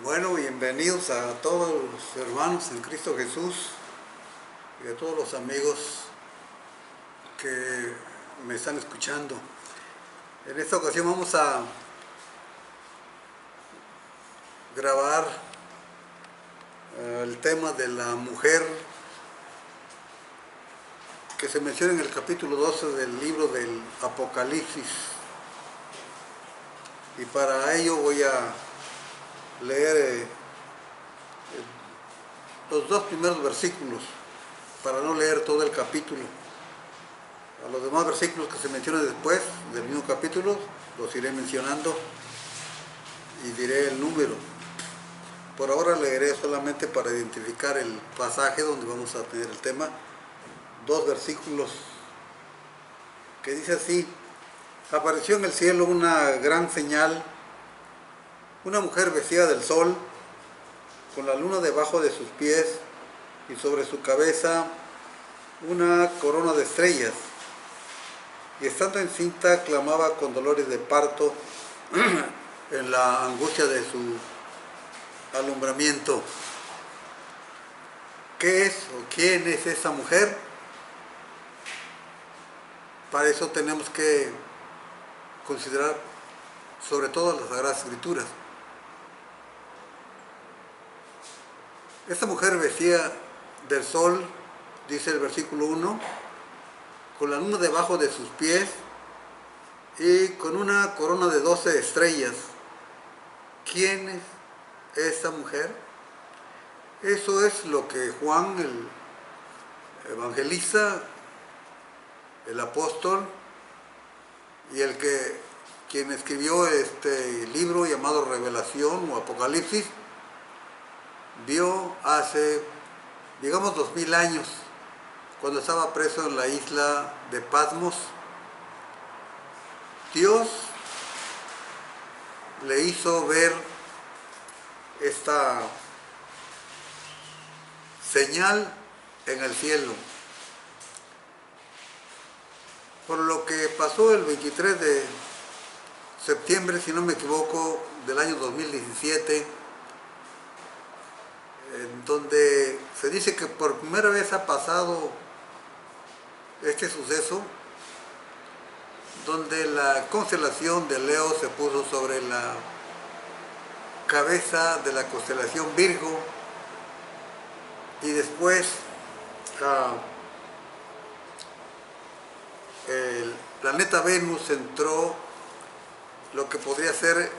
Bueno, bienvenidos a todos los hermanos en Cristo Jesús y a todos los amigos que me están escuchando. En esta ocasión vamos a grabar el tema de la mujer que se menciona en el capítulo 12 del libro del Apocalipsis. Y para ello voy a leer los dos primeros versículos, para no leer todo el capítulo. A los demás versículos que se mencionan después del mismo capítulo los iré mencionando y diré el número. Por ahora leeré solamente para identificar el pasaje donde vamos a tener el tema, dos versículos que dice así: apareció en el cielo una gran señal, una mujer vestida del sol, con la luna debajo de sus pies y sobre su cabeza una corona de estrellas. Y estando encinta clamaba con dolores de parto en la angustia de su alumbramiento. ¿Qué es o quién es esa mujer? Para eso tenemos que considerar sobre todo las Sagradas Escrituras. Esta mujer vestida del sol, dice el versículo 1, con la luna debajo de sus pies y con una corona de 12 estrellas. ¿Quién es esta mujer? Eso es lo que Juan, el evangelista, el apóstol y quien escribió este libro llamado Revelación o Apocalipsis, vio hace, digamos, 2000 años, cuando estaba preso en la isla de Patmos. Dios le hizo ver esta señal en el cielo. Por lo que pasó el 23 de septiembre, si no me equivoco, del año 2017, en donde se dice que por primera vez ha pasado este suceso, donde la constelación de Leo se puso sobre la cabeza de la constelación Virgo, y después el planeta Venus entró lo que podría ser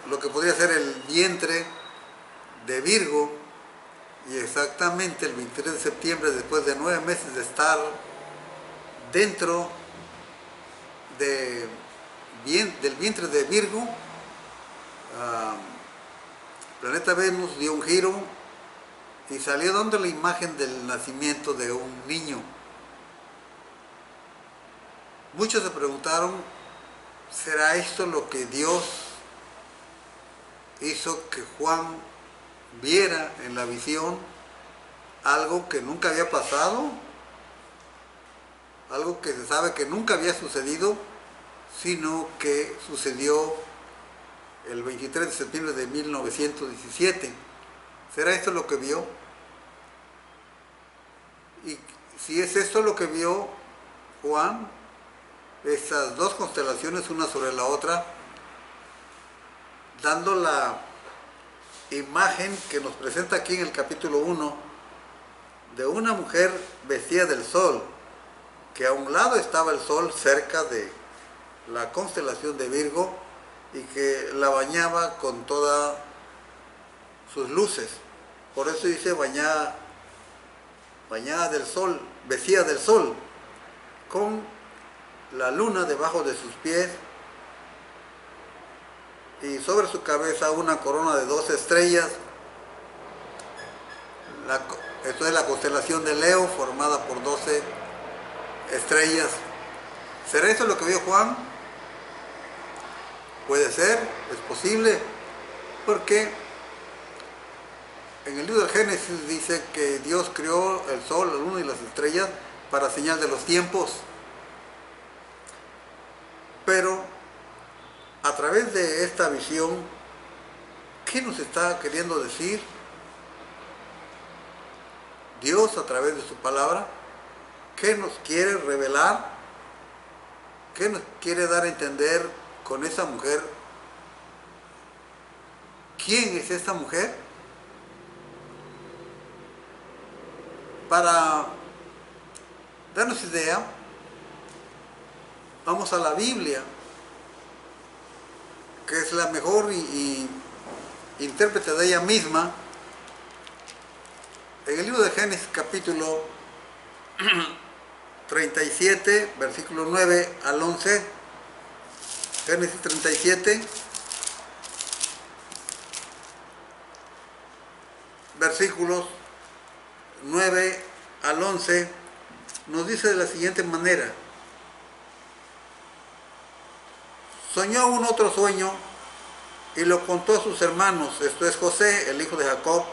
el vientre de Virgo, y exactamente el 23 de septiembre, después de 9 meses de estar dentro del vientre de Virgo, planeta Venus dio un giro y salió dando la imagen del nacimiento de un niño. Muchos se preguntaron, ¿será esto lo que Dios hizo que Juan viera en la visión? Algo que nunca había pasado, algo que se sabe que nunca había sucedido, sino que sucedió el 23 de septiembre de 1917. ¿Será esto lo que vio? Y si es esto lo que vio Juan, estas dos constelaciones una sobre la otra, dando la imagen que nos presenta aquí en el capítulo 1 de una mujer vestida del sol, que a un lado estaba el sol cerca de la constelación de Virgo y que la bañaba con todas sus luces. Por eso dice bañada del sol, vestida del sol, con la luna debajo de sus pies y sobre su cabeza una corona de 12 estrellas. Esto es la constelación de Leo, formada por 12 estrellas. ¿Será eso lo que vio Juan? Puede ser, es posible, porque en el libro del Génesis dice que Dios creó el sol, la luna y las estrellas para señal de los tiempos. Pero a través de esta visión ¿Qué nos está queriendo decir Dios a través de su palabra? ¿Qué nos quiere revelar? ¿Qué nos quiere dar a entender con esa mujer? ¿Quién es esta mujer? Para darnos idea, vamos a la Biblia, que es la mejor intérprete de ella misma. En el libro de Génesis capítulo 37, versículo 9 al 11, Génesis 37, versículos 9 al 11, nos dice de la siguiente manera: soñó un otro sueño y lo contó a sus hermanos, esto es José, el hijo de Jacob,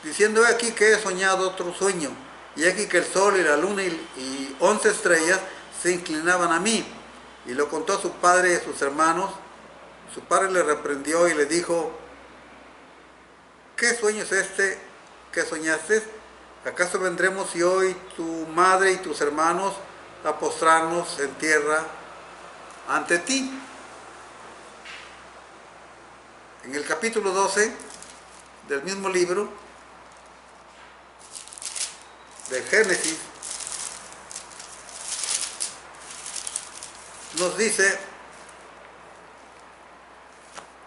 diciendo: he aquí que he soñado otro sueño, y aquí que el sol y la luna y 11 estrellas se inclinaban a mí. Y lo contó a su padre y a sus hermanos. Su padre le reprendió y le dijo: ¿qué sueño es este que soñaste? ¿Acaso vendremos yo y tu madre y tus hermanos a postrarnos en tierra ante ti? En el capítulo 12 del mismo libro de Génesis nos dice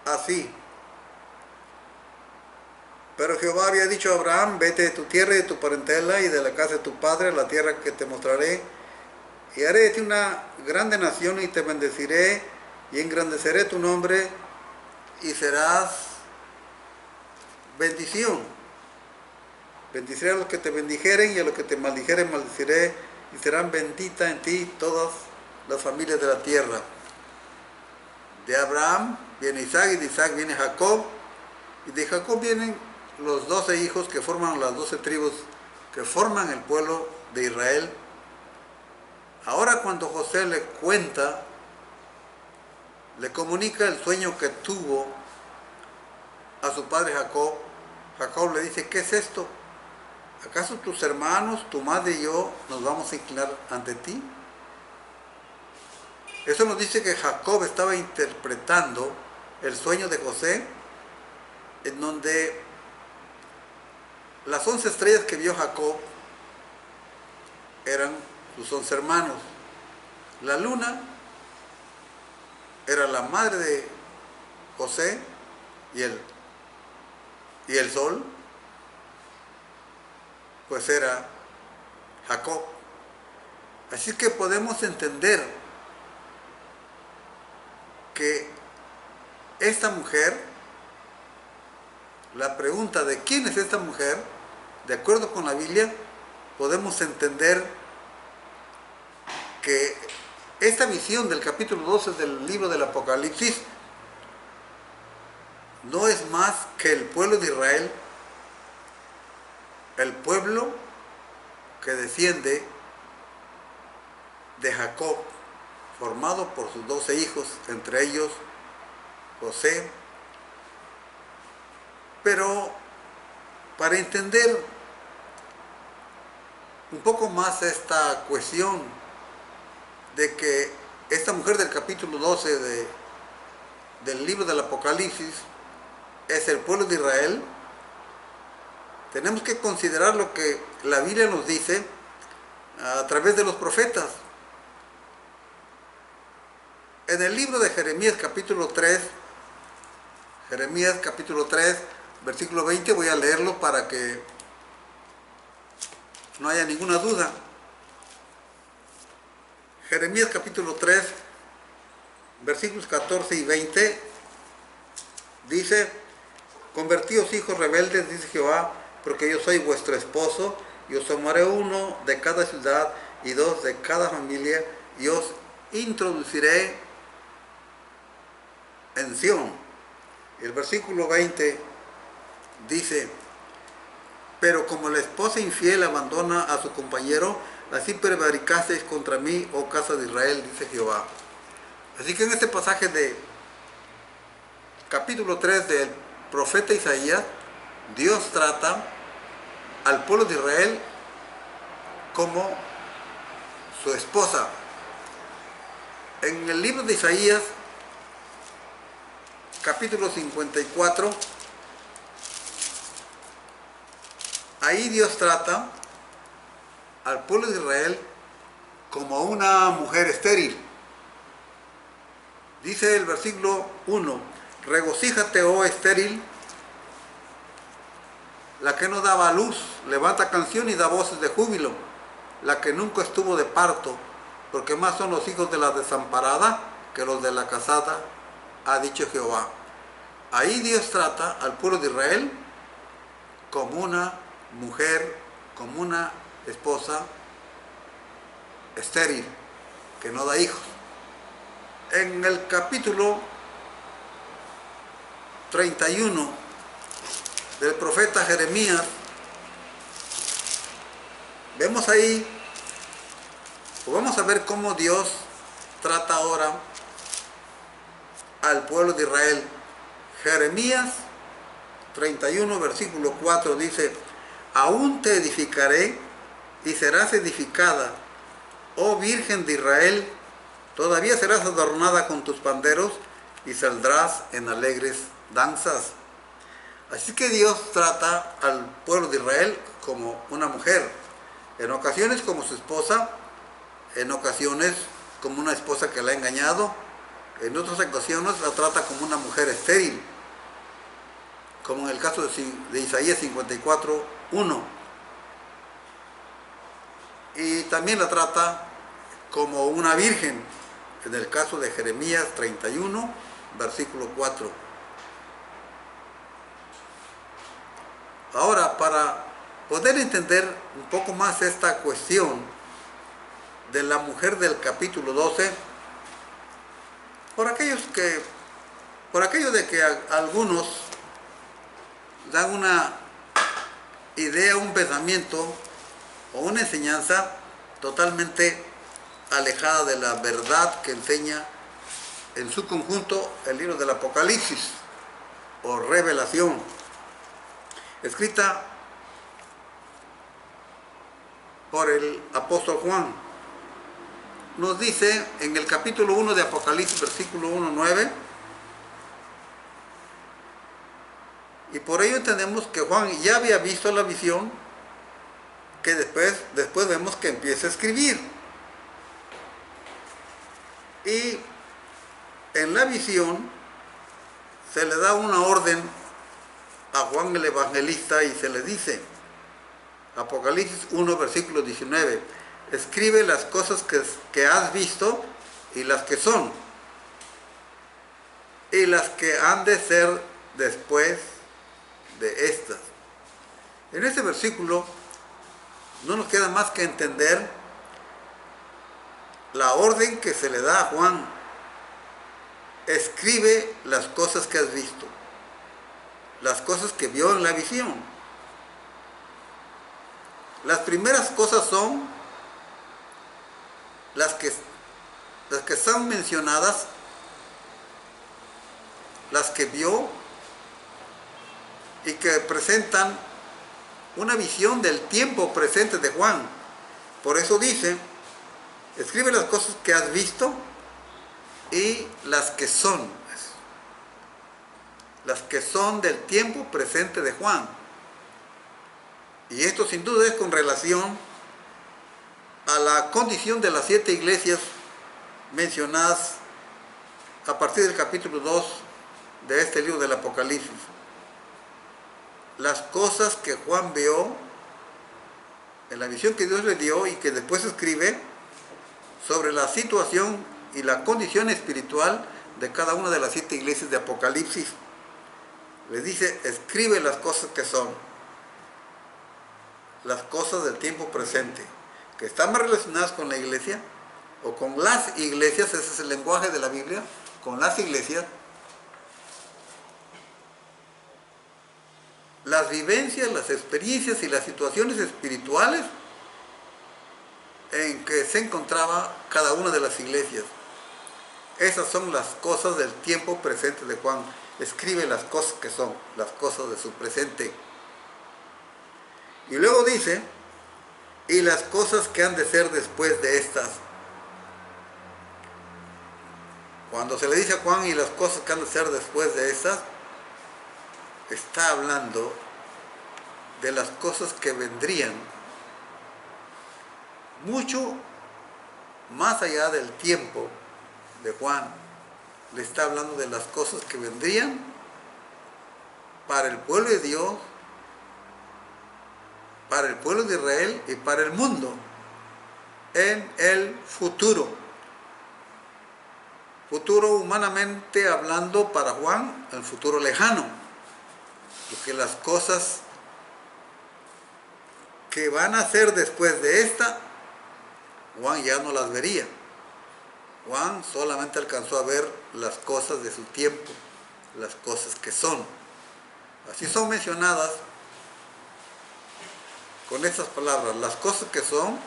así: pero Jehová había dicho a Abraham: vete de tu tierra y de tu parentela y de la casa de tu padre a la tierra que te mostraré, y haré de ti una grande nación y te bendeciré y engrandeceré tu nombre y serás bendición. Bendiciré a los que te bendijeren y a los que te maldijeren maldeciré, y serán benditas en ti todas las familias de la tierra. De Abraham viene Isaac, y de Isaac viene Jacob, y de Jacob vienen los 12 hijos que forman las 12 tribus que forman el pueblo de Israel. Ahora, cuando José le cuenta, le comunica el sueño que tuvo a su padre Jacob, Jacob le dice: ¿qué es esto? ¿Acaso tus hermanos, tu madre y yo nos vamos a inclinar ante ti? Eso nos dice que Jacob estaba interpretando el sueño de José, en donde las 11 estrellas que vio Jacob eran sus 11 hermanos. La luna era la madre de José, y el sol pues era Jacob. Así que podemos entender que esta mujer, la pregunta de quién es esta mujer, de acuerdo con la Biblia, podemos entender que esta visión del capítulo 12 del libro del Apocalipsis no es más que el pueblo de Israel, el pueblo que desciende de Jacob, formado por sus 12 hijos, entre ellos José. Pero para entender un poco más esta cuestión de que esta mujer del capítulo 12 del libro del Apocalipsis es el pueblo de Israel, tenemos que considerar lo que la Biblia nos dice a través de los profetas. En el libro de Jeremías capítulo 3, versículo 20, voy a leerlo para que no haya ninguna duda. Jeremías capítulo 3, versículos 14 y 20, dice: convertíos hijos rebeldes, dice Jehová, porque yo soy vuestro esposo, y os tomaré uno de cada ciudad y 2 de cada familia, y os introduciré en Sión. El versículo 20 dice: pero como la esposa infiel abandona a su compañero, así prevaricasteis contra mí, oh casa de Israel, dice Jehová. Así que en este pasaje de capítulo 3 del profeta Isaías, Dios trata al pueblo de Israel como su esposa. En el libro de Isaías, capítulo 54, ahí Dios trata al pueblo de Israel como una mujer estéril. Dice el versículo 1, regocíjate, oh estéril, la que no daba a luz, levanta canción y da voces de júbilo, la que nunca estuvo de parto, porque más son los hijos de la desamparada que los de la casada, ha dicho Jehová. Ahí Dios trata al pueblo de Israel como una mujer, como una esposa estéril, que no da hijos. En el capítulo 31 del profeta Jeremías, vemos ahí, o vamos a ver cómo Dios trata ahora al pueblo de Israel. Jeremías 31, versículo 4 dice, aún te edificaré y serás edificada, oh Virgen de Israel, todavía serás adornada con tus panderos y saldrás en alegres danzas. Así que Dios trata al pueblo de Israel como una mujer, en ocasiones como su esposa, en ocasiones como una esposa que la ha engañado, en otras ocasiones la trata como una mujer estéril, como en el caso de Isaías 54, 1. Y también la trata como una virgen, en el caso de Jeremías 31, versículo 4. Ahora, para poder entender un poco más esta cuestión de la mujer del capítulo 12, por aquello de que algunos dan una idea, un pensamiento o una enseñanza totalmente alejada de la verdad que enseña en su conjunto el libro del Apocalipsis o Revelación, escrita por el apóstol Juan. Nos dice en el capítulo 1 de Apocalipsis, versículo 1, 9, y por ello entendemos que Juan ya había visto la visión, que después vemos que empieza a escribir. Y en la visión se le da una orden a Juan el Evangelista y se le dice, Apocalipsis 1, versículo 19, escribe las cosas que has visto y las que son, y las que han de ser después de estas. En este versículo no nos queda más que entender la orden que se le da a Juan. Escribe las cosas que has visto, las cosas que vio en la visión. Las primeras cosas son las que están mencionadas, las que vio y que presentan una visión del tiempo presente de Juan. Por eso dice, escribe las cosas que has visto y las que son del tiempo presente de Juan. Y esto sin duda es con relación a la condición de las 7 iglesias mencionadas a partir del capítulo 2 de este libro del Apocalipsis. Las cosas que Juan vio en la visión que Dios le dio y que después escribe sobre la situación y la condición espiritual de cada una de las 7 iglesias de Apocalipsis. Les dice, escribe las cosas que son, las cosas del tiempo presente, que están más relacionadas con la iglesia o con las iglesias, ese es el lenguaje de la Biblia, con las iglesias, las vivencias, las experiencias y las situaciones espirituales en que se encontraba cada una de las iglesias. Esas son las cosas del tiempo presente de Juan. Escribe las cosas que son, las cosas de su presente. Y luego dice, y las cosas que han de ser después de estas. Cuando se le dice a Juan, y las cosas que han de ser después de estas, está hablando de las cosas que vendrían mucho más allá del tiempo de Juan. Le está hablando de las cosas que vendrían para el pueblo de Dios, para el pueblo de Israel y para el mundo en el futuro. Futuro humanamente hablando para Juan, el futuro lejano. Porque las cosas que van a ser después de esta, Juan ya no las vería. Juan solamente alcanzó a ver las cosas de su tiempo, las cosas que son. Así son mencionadas con estas palabras, las cosas que son,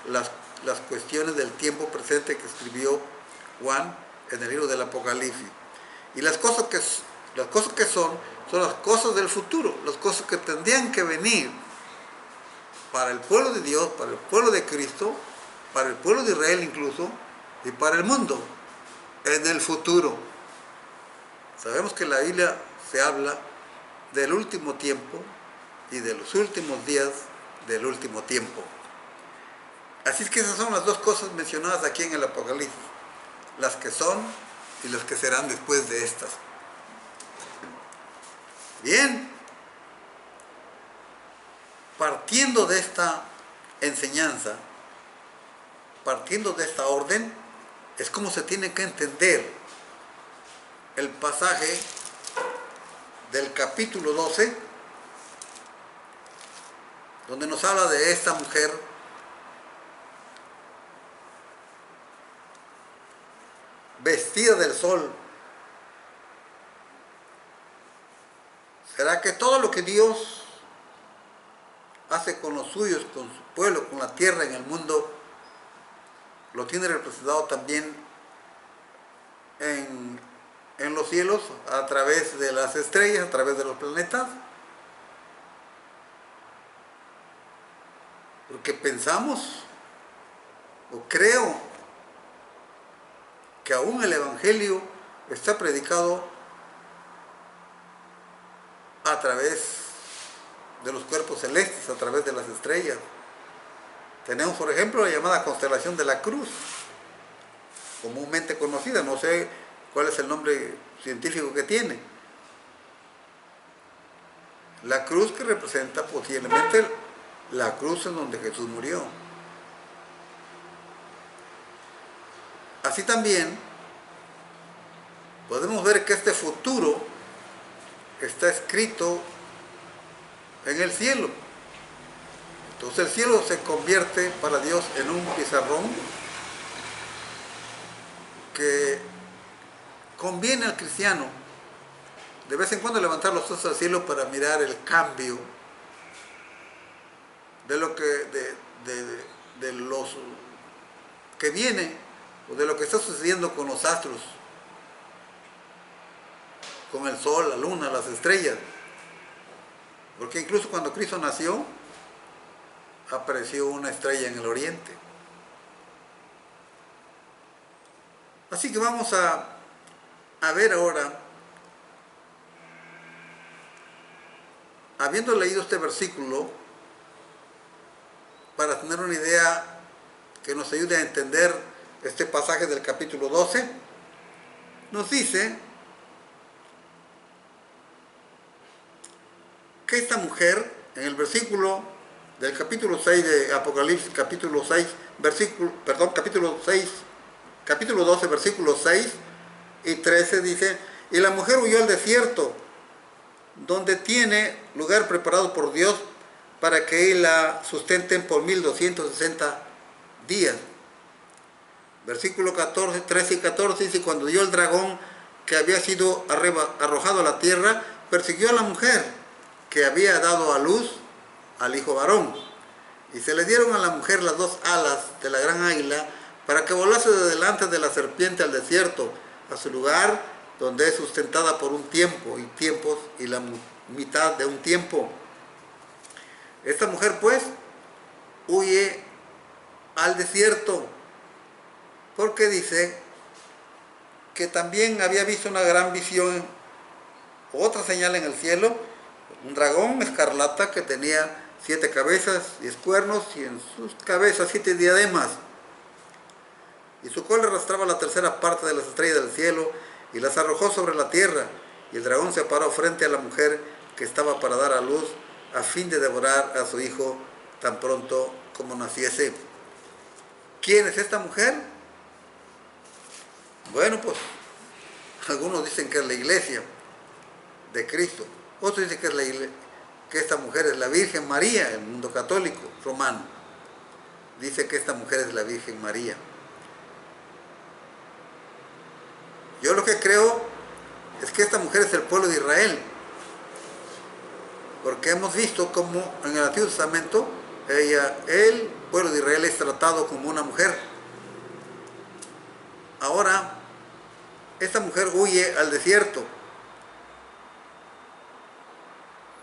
las cuestiones del tiempo presente que escribió Juan en el libro del Apocalipsis. Y las cosas que son las cosas del futuro, las cosas que tendrían que venir para el pueblo de Dios, para el pueblo de Cristo, para el pueblo de Israel incluso, y para el mundo, en el futuro. Sabemos que en la Biblia se habla del último tiempo y de los últimos días del último tiempo. Así es que esas son las dos cosas mencionadas aquí en el Apocalipsis, las que son y las que serán después de estas. Bien, partiendo de esta enseñanza, partiendo de esta orden, es como se tiene que entender el pasaje del capítulo 12, donde nos habla de esta mujer vestida del sol. ¿Será que todo lo que Dios hace con los suyos, con su pueblo, con la tierra, en el mundo, lo tiene representado también en los cielos, a través de las estrellas, a través de los planetas? Porque pensamos, o creo, que aún el Evangelio está predicado a través de los cuerpos celestes, a través de las estrellas. Tenemos, por ejemplo, la llamada constelación de la Cruz, comúnmente conocida, no sé cuál es el nombre científico que tiene. La cruz que representa posiblemente la cruz en donde Jesús murió. Así también podemos ver que este futuro está escrito en el cielo. Entonces el cielo se convierte para Dios en un pizarrón que conviene al cristiano de vez en cuando levantar los ojos al cielo para mirar el cambio de lo que de los que viene, o de lo que está sucediendo con los astros, con el sol, la luna, las estrellas. Porque incluso cuando Cristo nació, apareció una estrella en el oriente. Así que vamos a ver ahora, habiendo leído este versículo, para tener una idea que nos ayude a entender este pasaje del capítulo 12, nos dice que esta mujer, en el versículo del capítulo 6 de Apocalipsis, capítulo 12, versículos 6 y 13, dice: y la mujer huyó al desierto, donde tiene lugar preparado por Dios para que él la sustenten por 1260 días. Versículo 14, 13 y 14 dice: cuando dio el dragón que había sido arrojado a la tierra, persiguió a la mujer que había dado a luz al hijo varón. Y se le dieron a la mujer las dos alas de la gran águila para que volase de delante de la serpiente al desierto, a su lugar, donde es sustentada por un tiempo y tiempos y la mitad de un tiempo. Esta mujer pues huye al desierto, porque dice que también había visto una gran visión, otra señal en el cielo, un dragón escarlata que tenía 7 cabezas, 10 cuernos, y en sus cabezas 7 diademas, y su cola arrastraba la tercera parte de las estrellas del cielo, y las arrojó sobre la tierra, y el dragón se paró frente a la mujer que estaba para dar a luz, a fin de devorar a su hijo tan pronto como naciese. ¿Quién es esta mujer? Bueno, pues algunos dicen que es la iglesia de Cristo, otros dicen que esta mujer es la Virgen María. El mundo católico romano dice que esta mujer es la Virgen María. Yo lo que creo es que esta mujer es el pueblo de Israel, porque hemos visto cómo en el Antiguo Testamento el pueblo de Israel es tratado como una mujer. Ahora, esta mujer huye al desierto.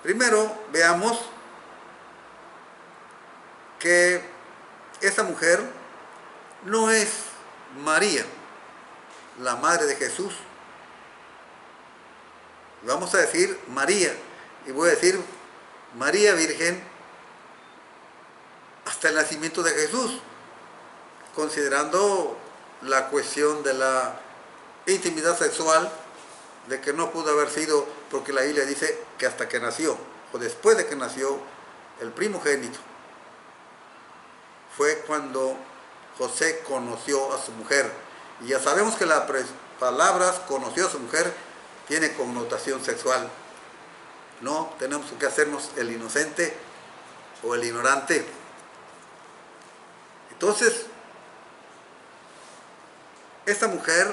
Primero, veamos que esta mujer no es María, la madre de Jesús. Vamos a decir María, y voy a decir María Virgen hasta el nacimiento de Jesús, considerando la cuestión de la intimidad sexual, de que no pudo haber sido, porque la Biblia dice que hasta que nació, o después de que nació el primogénito, fue cuando José conoció a su mujer. Y ya sabemos que la palabra conoció a su mujer tiene connotación sexual. No tenemos que hacernos el inocente o el ignorante. Entonces, esta mujer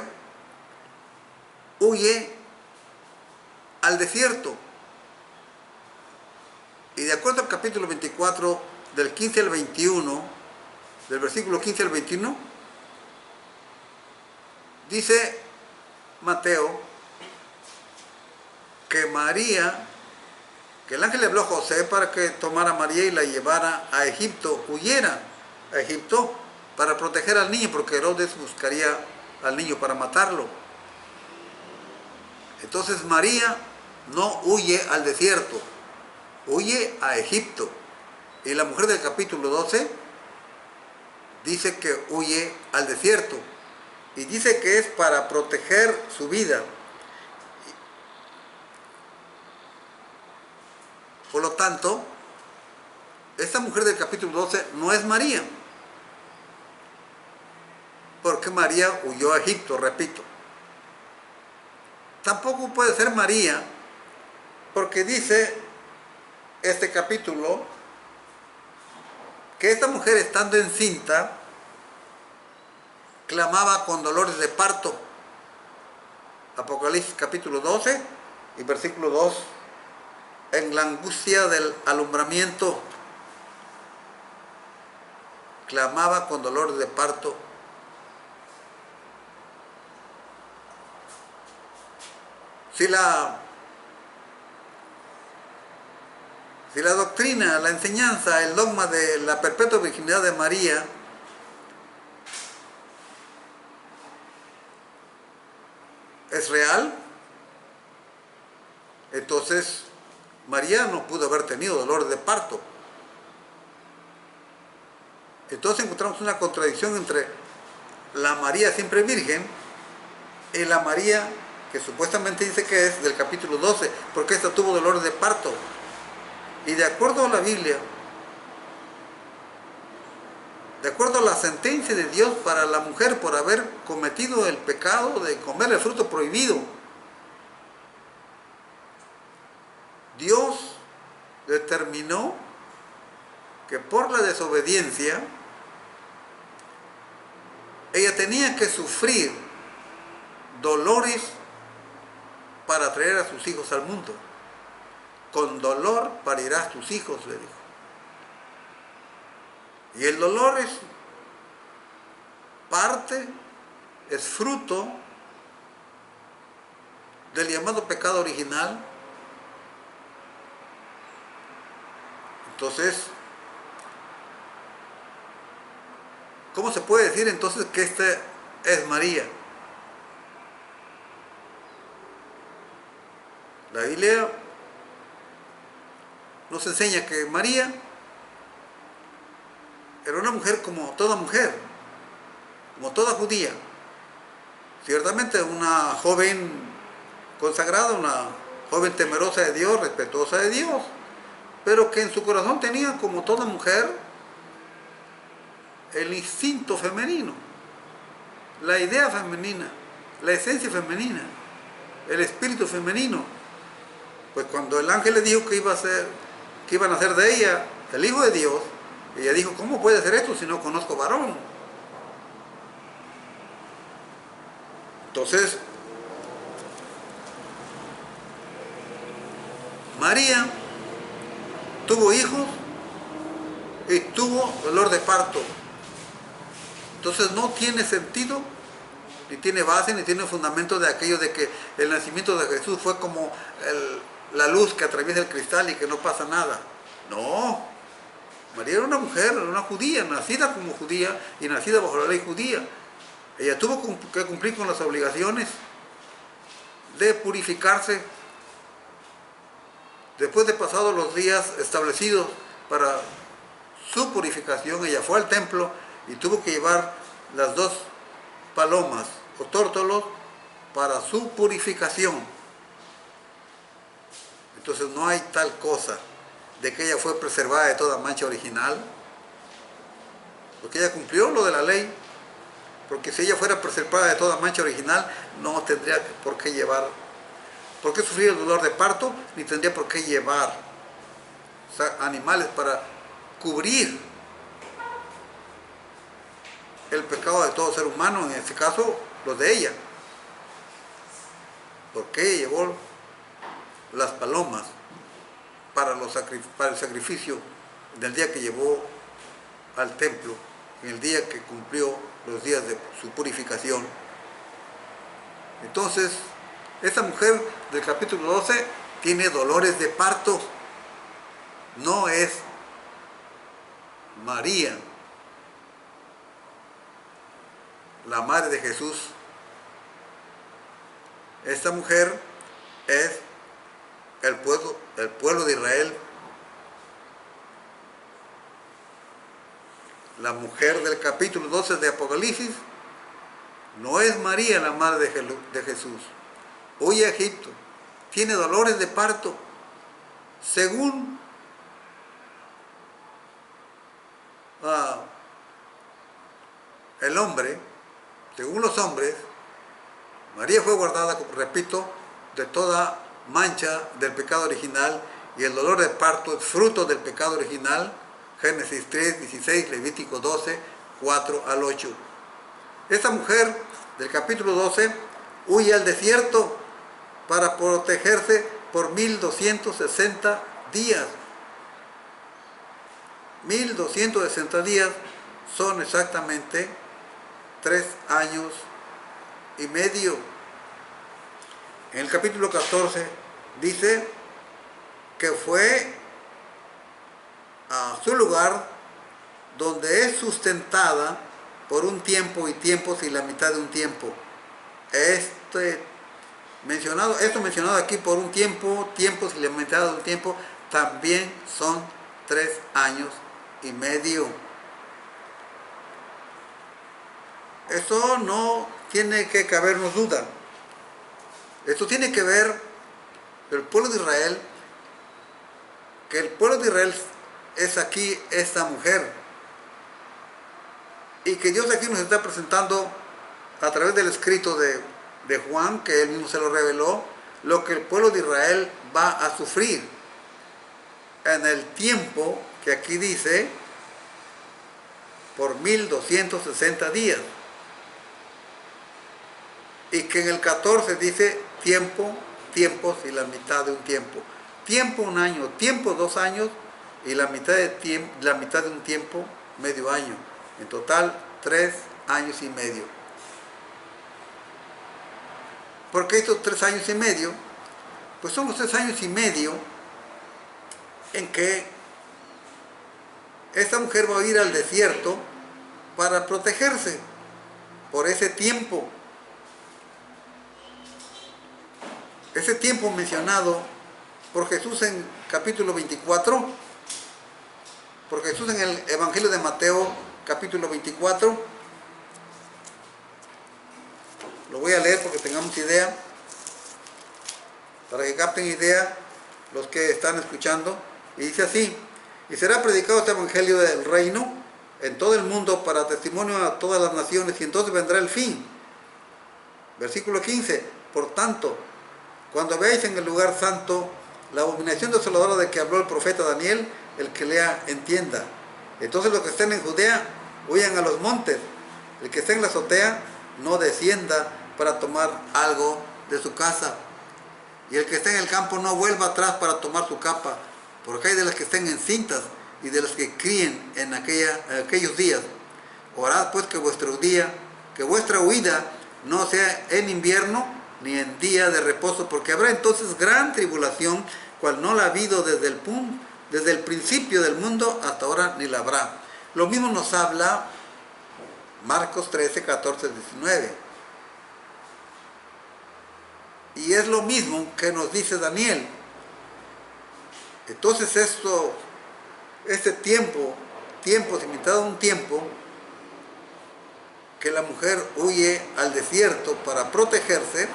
huye al desierto. Y de acuerdo al capítulo 24, del 15 al 21, del versículo 15 al 21, dice Mateo que María, que el ángel le habló a José para que tomara a María y la llevara a Egipto, huyera a Egipto para proteger al niño, porque Herodes buscaría al niño para matarlo. Entonces María no huye al desierto, huye a Egipto. Y la mujer del capítulo 12 dice que huye al desierto. Y dice que es para proteger su vida. Por lo tanto, esta mujer del capítulo 12 no es María, porque María huyó a Egipto, repito. Tampoco puede ser María, porque dice este capítulo que esta mujer, estando encinta, clamaba con dolores de parto. Apocalipsis capítulo 12 y versículo 2, en la angustia del alumbramiento, clamaba con dolores de parto. Si la doctrina, la enseñanza, el dogma de la perpetua virginidad de María es real, entonces María no pudo haber tenido dolor de parto. Entonces encontramos una contradicción entre la María siempre virgen y la María que supuestamente dice que es del capítulo 12, porque esta tuvo dolor de parto. Y de acuerdo a la Biblia, de acuerdo a la sentencia de Dios para la mujer por haber cometido el pecado de comer el fruto prohibido, Dios determinó que por la desobediencia ella tenía que sufrir dolores para traer a sus hijos al mundo. Con dolor parirás tus hijos, le dijo. Y el dolor es fruto del llamado pecado original. Entonces, ¿cómo se puede decir entonces que esta es María? La Biblia nos enseña que María era una mujer como toda mujer, como toda judía. Ciertamente una joven consagrada, una joven temerosa de Dios, respetuosa de Dios, pero que en su corazón tenía, como toda mujer, el instinto femenino, la idea femenina, la esencia femenina, el espíritu femenino. Pues cuando el ángel le dijo que iban a hacer de ella el Hijo de Dios, ella dijo, ¿cómo puede ser esto si no conozco varón? Entonces, María tuvo hijos y tuvo dolor de parto. Entonces no tiene sentido, ni tiene base, ni tiene fundamento de aquello de que el nacimiento de Jesús fue como la luz que atraviesa el cristal y que no pasa nada. No, María era una mujer, era una judía, nacida como judía y nacida bajo la ley judía. Ella tuvo que cumplir con las obligaciones de purificarse. Después de pasados los días establecidos para su purificación, ella fue al templo y tuvo que llevar las 2 palomas o tórtolos para su purificación. Entonces no hay tal cosa de que ella fue preservada de toda mancha original, porque ella cumplió lo de la ley. Porque si ella fuera preservada de toda mancha original, no tendría por qué sufrir el dolor de parto, ni tendría por qué llevar animales para cubrir el pecado de todo ser humano, en este caso los de ella. ¿Por qué llevó las palomas para el sacrificio del día que llevó al templo, en el día que cumplió los días de su purificación? Entonces, esta mujer del capítulo 12 tiene dolores de parto. No es María, la madre de Jesús. Esta mujer es el pueblo de Israel. La mujer del capítulo 12 de Apocalipsis no es María, la madre de Jesús. Huye a Egipto, tiene dolores de parto. Según el hombre, según los hombres, María fue guardada, como repito, de toda mancha del pecado original, y el dolor de parto es fruto del pecado original. Génesis 3, 16, Levítico 12, 4 al 8. Esta mujer del capítulo 12 huye al desierto para protegerse por 1260 días. 1260 días son exactamente 3 años y medio. En el capítulo 14 dice que fue a su lugar donde es sustentada por un tiempo y tiempos y la mitad de un tiempo. Esto mencionado aquí por un tiempo, tiempos y la mitad de un tiempo, también son 3 años y medio. Eso no tiene que cabernos duda. Esto tiene que ver el pueblo de Israel, que el pueblo de Israel es aquí esta mujer, y que Dios aquí nos está presentando a través del escrito de Juan, que él mismo se lo reveló, lo que el pueblo de Israel va a sufrir en el tiempo que aquí dice por 1260 días, y que en el 14 dice tiempo, tiempos y la mitad de un tiempo. Tiempo 1 año, tiempo 2 años y la mitad de un tiempo medio año. En total 3 años y medio. Porque estos 3 años y medio, pues son los 3 años y medio en que esta mujer va a ir al desierto para protegerse por ese tiempo. Ese tiempo mencionado por Jesús en capítulo 24, por Jesús en el Evangelio de Mateo, capítulo 24. Lo voy a leer porque tengamos idea, para que capten idea los que están escuchando. Y dice así: y será predicado este Evangelio del reino en todo el mundo para testimonio a todas las naciones, y entonces vendrá el fin. Versículo 15: por tanto, cuando veáis en el lugar santo la abominación desoladora de que habló el profeta Daniel, el que lea entienda. Entonces los que estén en Judea huyan a los montes, el que esté en la azotea no descienda para tomar algo de su casa, y el que esté en el campo no vuelva atrás para tomar su capa, porque hay de las que estén encintas y de las que críen en aquellos días. Orad pues que vuestra huida no sea en invierno ni en día de reposo, porque habrá entonces gran tribulación, cual no la ha habido desde el principio del mundo hasta ahora, ni la habrá. Lo mismo nos habla Marcos 13, 14, 19. Y es lo mismo que nos dice Daniel. Entonces este tiempo limitado a un tiempo que la mujer huye al desierto para protegerse,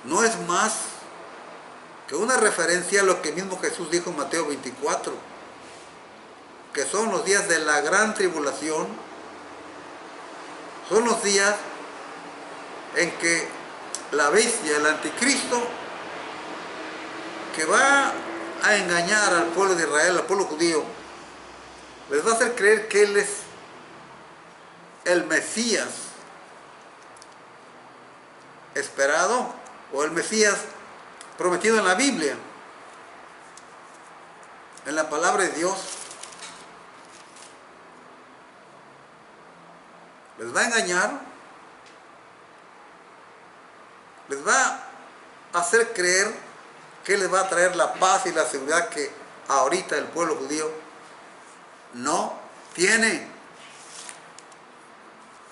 no es más que una referencia a lo que mismo Jesús dijo en Mateo 24, que son los días de la gran tribulación, son los días en que la bestia, el anticristo, que va a engañar al pueblo de Israel, al pueblo judío, les va a hacer creer que Él es el Mesías esperado, o el Mesías prometido en la Biblia, en la palabra de Dios. Les va a engañar, les va a hacer creer que les va a traer la paz y la seguridad que ahorita el pueblo judío no tiene,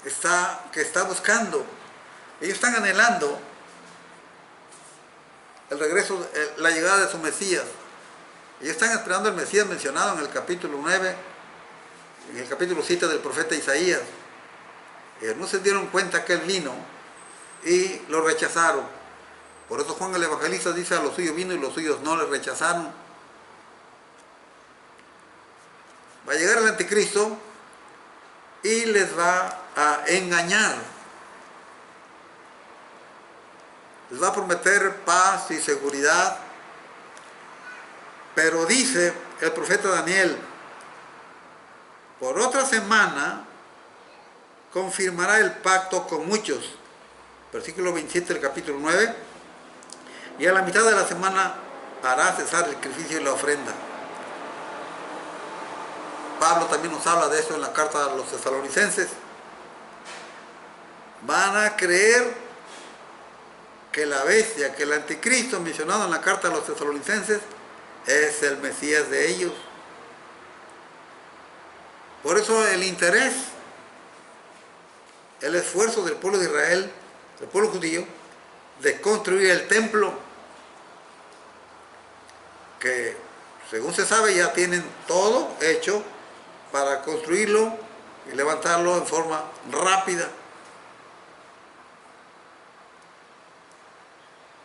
que está buscando. Ellos están anhelando el regreso, la llegada de su Mesías. Ellos están esperando el Mesías mencionado en el capítulo 9, en el capítulo 7 del profeta Isaías. Ellos no se dieron cuenta que Él vino y lo rechazaron. Por eso Juan el Evangelista dice: a los suyos vino y los suyos no le rechazaron. Va a llegar el anticristo y les va a engañar. Les va a prometer paz y seguridad. Pero dice el profeta Daniel: por otra semana confirmará el pacto con muchos. Versículo 27 del capítulo 9. Y a la mitad de la semana hará cesar el sacrificio y la ofrenda. Pablo también nos habla de eso en la carta a los tesalonicenses. Van a creer que la bestia, que el anticristo mencionado en la carta a los tesalonicenses es el Mesías de ellos. Por eso el interés, el esfuerzo del pueblo de Israel, del pueblo judío, de construir el templo, que según se sabe ya tienen todo hecho para construirlo y levantarlo en forma rápida.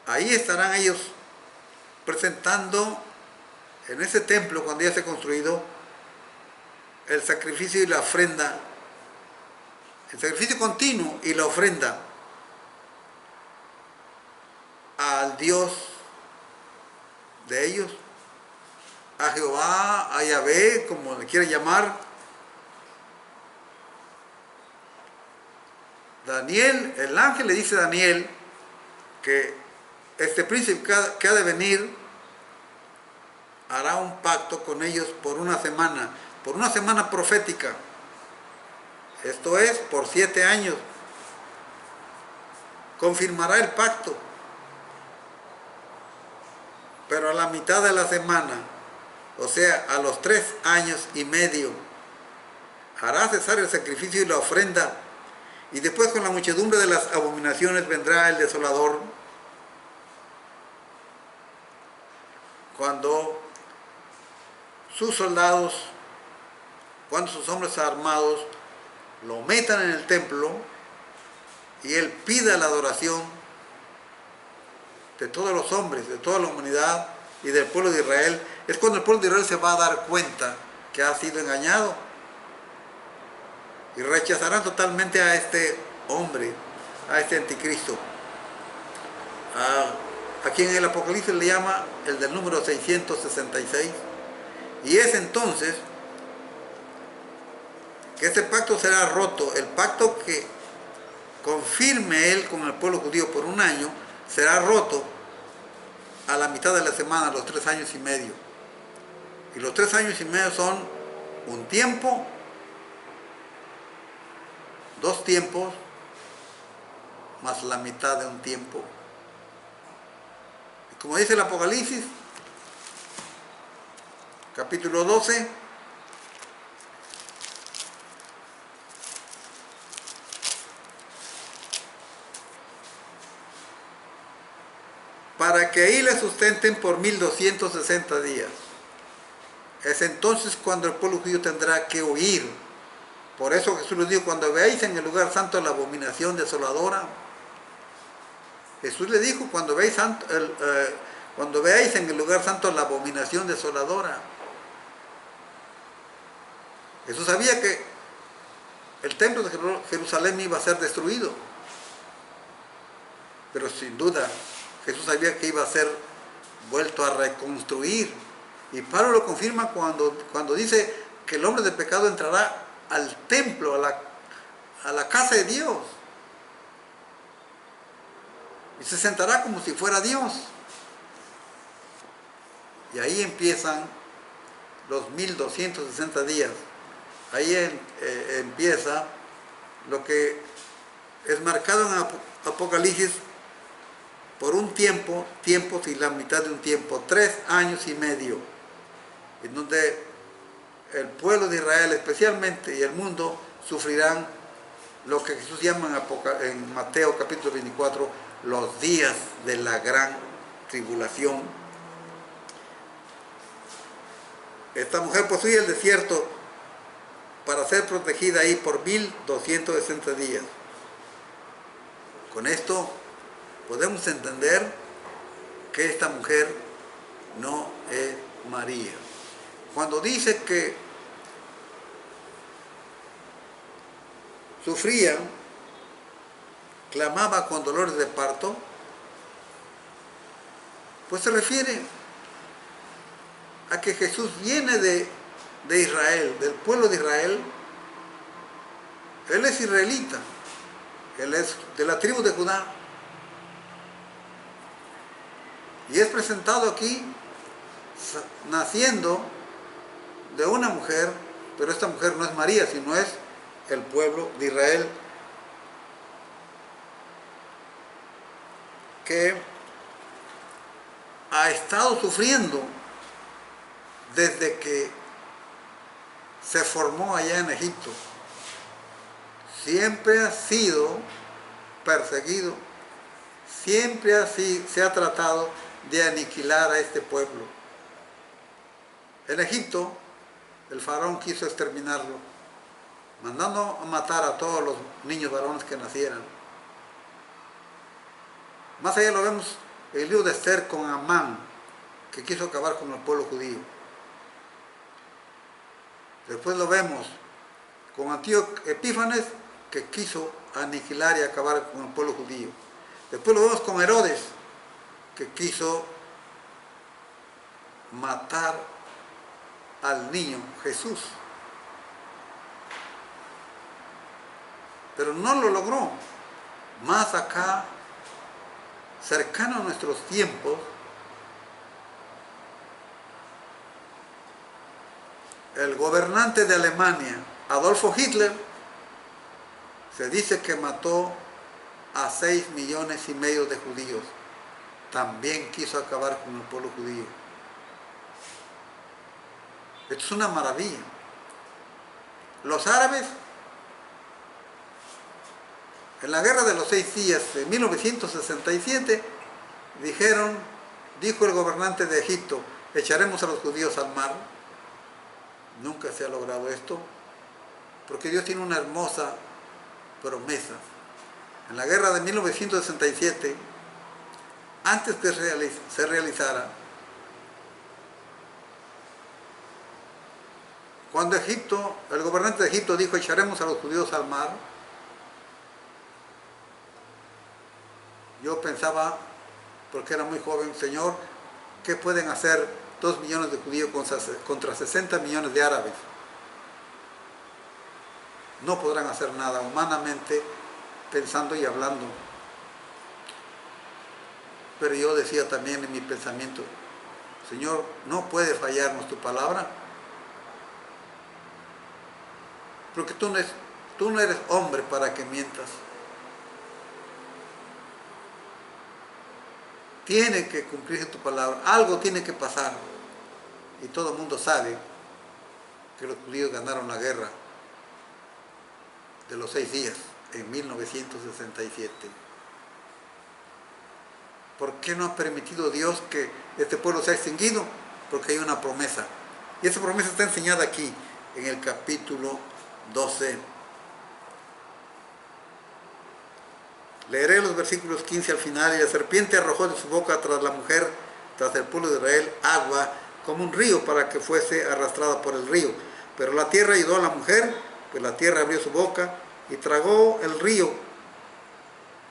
Ahí estarán ellos presentando en ese templo, cuando ya esté construido, el sacrificio y la ofrenda, el sacrificio continuo y la ofrenda al Dios de ellos, a Jehová, a Yahvé, como le quiere llamar. Daniel, el ángel le dice a Daniel que este príncipe que ha de venir hará un pacto con ellos por una semana profética. Esto es, por 7 años. confirmará el pacto, pero a la mitad de la semana, o sea, a los 3 años y medio, hará cesar el sacrificio y la ofrenda, y después con la muchedumbre de las abominaciones vendrá el desolador, cuando sus soldados, cuando sus hombres armados lo metan en el templo y él pida la adoración de todos los hombres, de toda la humanidad y del pueblo de Israel. Es cuando el pueblo de Israel se va a dar cuenta que ha sido engañado y rechazarán totalmente a este hombre, a este anticristo, a quien el Apocalipsis le llama el del número 666. Y es entonces que este pacto será roto. El pacto que confirme él con el pueblo judío por 1 año será roto a la mitad de la semana, los 3 años y medio. Y los 3 años y medio son un tiempo, 2 tiempos, más la mitad de un tiempo. Y como dice el Apocalipsis, capítulo 12, para que ahí le sustenten por 1260 días. Es entonces cuando el pueblo judío tendrá que huir. Por eso Jesús les dijo, cuando veáis en el lugar santo la abominación desoladora, Jesús le dijo, cuando veáis en el lugar santo la abominación desoladora. Jesús sabía que el templo de Jerusalén iba a ser destruido, pero sin duda Jesús sabía que iba a ser vuelto a reconstruir. Y Pablo lo confirma cuando dice que el hombre de pecado entrará al templo, a la casa de Dios, y se sentará como si fuera Dios. Y ahí empiezan los 1260 días. Ahí empieza lo que es marcado en Apocalipsis por un tiempo y la mitad de un tiempo, 3 años y medio, en donde el pueblo de Israel especialmente y el mundo sufrirán lo que Jesús llama en Mateo capítulo 24, los días de la gran tribulación. Esta mujer pues huye al desierto para ser protegida ahí por 1260 días. Con esto podemos entender que esta mujer no es María. Cuando dice que sufría, clamaba con dolores de parto, pues se refiere a que Jesús viene de Israel, del pueblo de Israel. Él es israelita, él es de la tribu de Judá, y es presentado aquí naciendo de una mujer, pero esta mujer no es María, sino es el pueblo de Israel, que ha estado sufriendo desde que se formó allá en Egipto. Siempre ha sido perseguido, siempre se ha tratado de aniquilar a este pueblo. En Egipto, el faraón quiso exterminarlo, mandando a matar a todos los niños varones que nacieran. Más allá lo vemos en el libro de Esther con Amán, que quiso acabar con el pueblo judío. Después lo vemos con Antíoco Epífanes, que quiso aniquilar y acabar con el pueblo judío. Después lo vemos con Herodes, que quiso matar al niño Jesús. Pero no lo logró. Más acá, cercano a nuestros tiempos, el gobernante de Alemania, Adolfo Hitler, se dice que mató a 6,5 millones de judíos. También quiso acabar con el pueblo judío. Esto es una maravilla. Los árabes, en la guerra de los 6 días de 1967, dijo el gobernante de Egipto, echaremos a los judíos al mar. Nunca se ha logrado esto, porque Dios tiene una hermosa promesa. En la guerra de 1967, antes que se realizara, cuando el gobernante de Egipto dijo, echaremos a los judíos al mar, yo pensaba, porque era muy joven, Señor, ¿qué pueden hacer 2 millones de judíos contra 60 millones de árabes? No podrán hacer nada humanamente, pensando y hablando. Pero yo decía también en mi pensamiento, Señor, no puede fallarnos tu palabra, porque tú no eres hombre para que mientas. Tiene que cumplirse tu palabra, algo tiene que pasar. Y todo el mundo sabe que los judíos ganaron la guerra de los 6 días en 1967. ¿Por qué no ha permitido Dios que este pueblo sea extinguido? Porque hay una promesa. Y esa promesa está enseñada aquí, en el capítulo 12. Leeré los versículos 15 al final. Y la serpiente arrojó de su boca tras la mujer, tras el pueblo de Israel, agua como un río para que fuese arrastrada por el río. Pero la tierra ayudó a la mujer, pues la tierra abrió su boca y tragó el río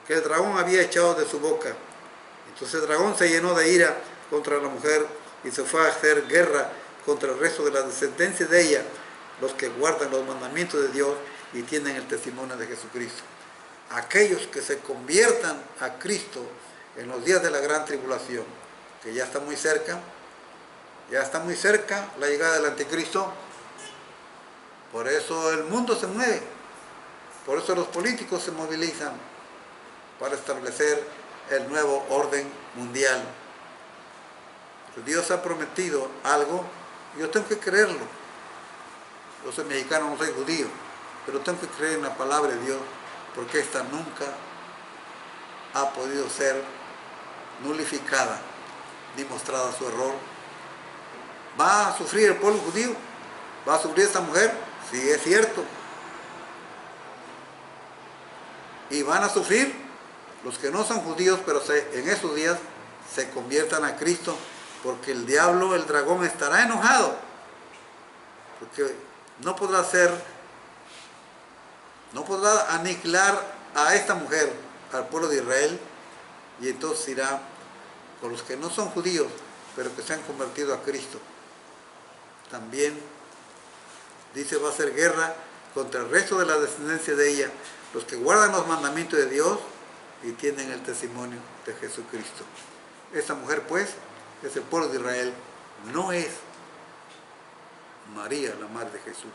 que el dragón había echado de su boca. Entonces el dragón se llenó de ira contra la mujer y se fue a hacer guerra contra el resto de la descendencia de ella, los que guardan los mandamientos de Dios y tienen el testimonio de Jesucristo. Aquellos que se conviertan a Cristo en los días de la gran tribulación, que ya está muy cerca la llegada del anticristo. Por eso el mundo se mueve, por eso los políticos se movilizan para establecer el nuevo orden mundial. Dios ha prometido algo, yo tengo que creerlo. Yo soy mexicano, no soy judío, pero tengo que creer en la palabra de Dios, porque esta nunca ha podido ser nulificada ni mostrada su error. ¿Va a sufrir el pueblo judío? ¿Va a sufrir esta mujer? Sí, es cierto. Y van a sufrir los que no son judíos, pero en esos días se conviertan a Cristo, porque el diablo, el dragón, estará enojado, porque no podrá aniquilar a esta mujer, al pueblo de Israel, y entonces irá con los que no son judíos, pero que se han convertido a Cristo. También dice, va a hacer guerra contra el resto de la descendencia de ella, los que guardan los mandamientos de Dios y tienen el testimonio de Jesucristo. Esta mujer, pues, es el pueblo de Israel, no es María, la madre de Jesús.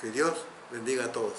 Que Dios bendiga a todos.